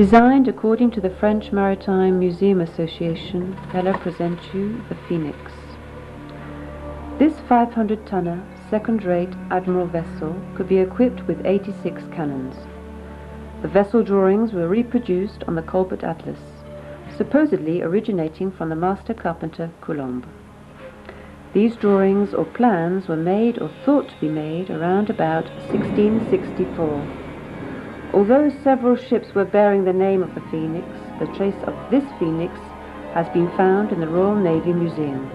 Designed according to the French Maritime Museum Association, Ella presents you the Phoenix. This 500-tonner, second-rate Admiral vessel could be equipped with 86 cannons. The vessel drawings were reproduced on the Colbert Atlas, supposedly originating from the master carpenter Coulomb. These drawings or plans were made or thought to be made around about 1664. Although several ships were bearing the name of the Phoenix, the trace of this Phoenix has been found in the Royal Navy Museum.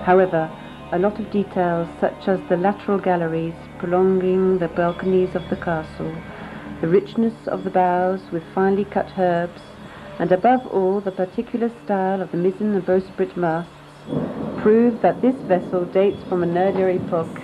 However, a lot of details such as the lateral galleries prolonging the balconies of the castle, the richness of the bows with finely cut herbs, and above all the particular style of the mizzen and bowsprit masts, prove that this vessel dates from an earlier epoch.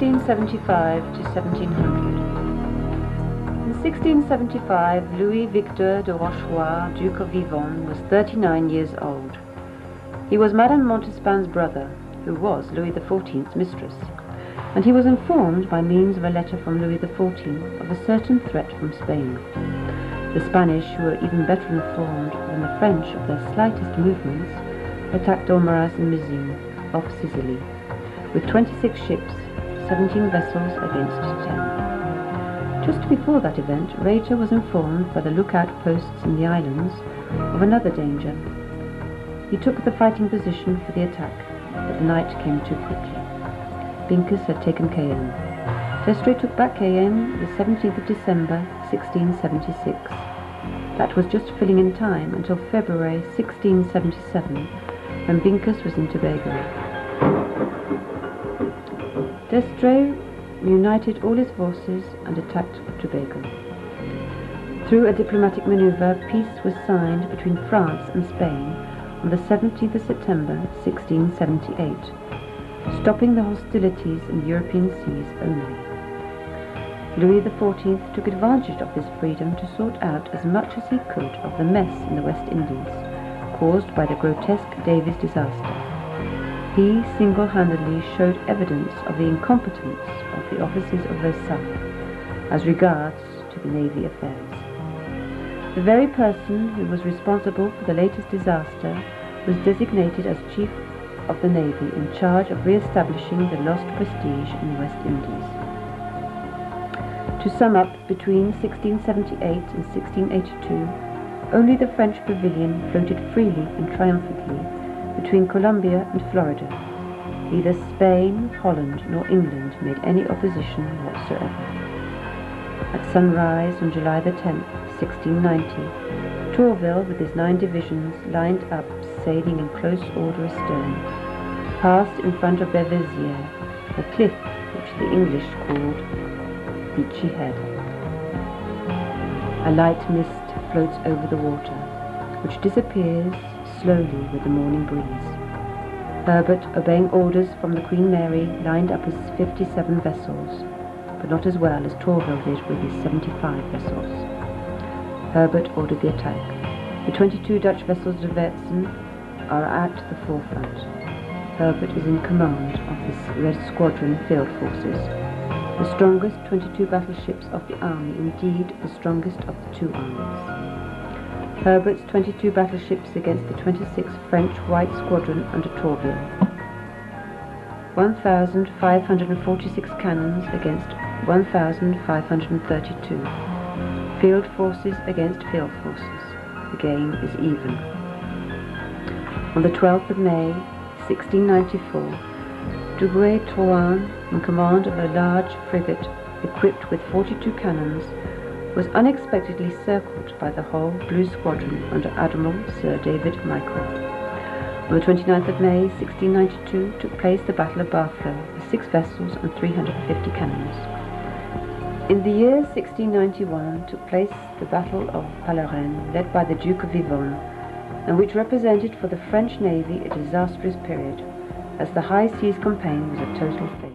1675 to 1700. In 1675, Louis Victor de Rochefort, Duke of Vivonne, was 39 years old. He was Madame Montespan's brother, who was Louis XIV's mistress, and he was informed by means of a letter from Louis XIV of a certain threat from Spain. The Spanish, who were even better informed than the French of their slightest movements, attacked Ormeras and Mizine off Sicily, with 26 ships, 17 vessels against 10. Just before that event, Ruyter was informed by the lookout posts in the islands of another danger. He took the fighting position for the attack, but the night came too quickly. Bincus had taken Cayenne. D'Estrées took back Cayenne the 17th of December, 1676. That was just filling in time until February 1677, when Bincus was in Tobago. D'Estrées united all his forces and attacked Tobago. Through a diplomatic maneuver, peace was signed between France and Spain on the 17th of September 1678, stopping the hostilities in the European seas only. Louis XIV took advantage of this freedom to sort out as much as he could of the mess in the West Indies, caused by the grotesque Davis disaster. He single-handedly showed evidence of the incompetence of the officers of Versailles as regards to the navy affairs. The very person who was responsible for the latest disaster was designated as Chief of the Navy in charge of re-establishing the lost prestige in the West Indies. To sum up, between 1678 and 1682, only the French pavilion floated freely and triumphantly between Colombia and Florida. Neither Spain, Holland, nor England made any opposition whatsoever. At sunrise on July the 10th, 1690, Tourville, with his 9 divisions lined up, sailing in close order astern, passed in front of Berveziers, a cliff which the English called Beachy Head. A light mist floats over the water, which disappears slowly with the morning breeze. Herbert, obeying orders from the Queen Mary, lined up his 57 vessels, but not as well as Tourville did with his 75 vessels. Herbert ordered the attack. The 22 Dutch vessels de Wetsen are at the forefront. Herbert is in command of this Red Squadron field forces, the strongest 22 battleships of the army, indeed the strongest of the 2 armies. Herbert's 22 battleships against the 26 French White Squadron under Tourville. 1,546 cannons against 1,532. Field forces against field forces. The game is even. On the 12th of May, 1694, Duguay-Trouin, in command of a large frigate equipped with 42 cannons, was unexpectedly circled by the whole Blue Squadron under Admiral Sir David Michael. On the 29th of May, 1692, took place the Battle of Barfleur, with 6 vessels and 350 cannons. In the year 1691 took place the Battle of Palarennes, led by the Duke of Vivonne, and which represented for the French Navy a disastrous period, as the high seas campaign was a total failure.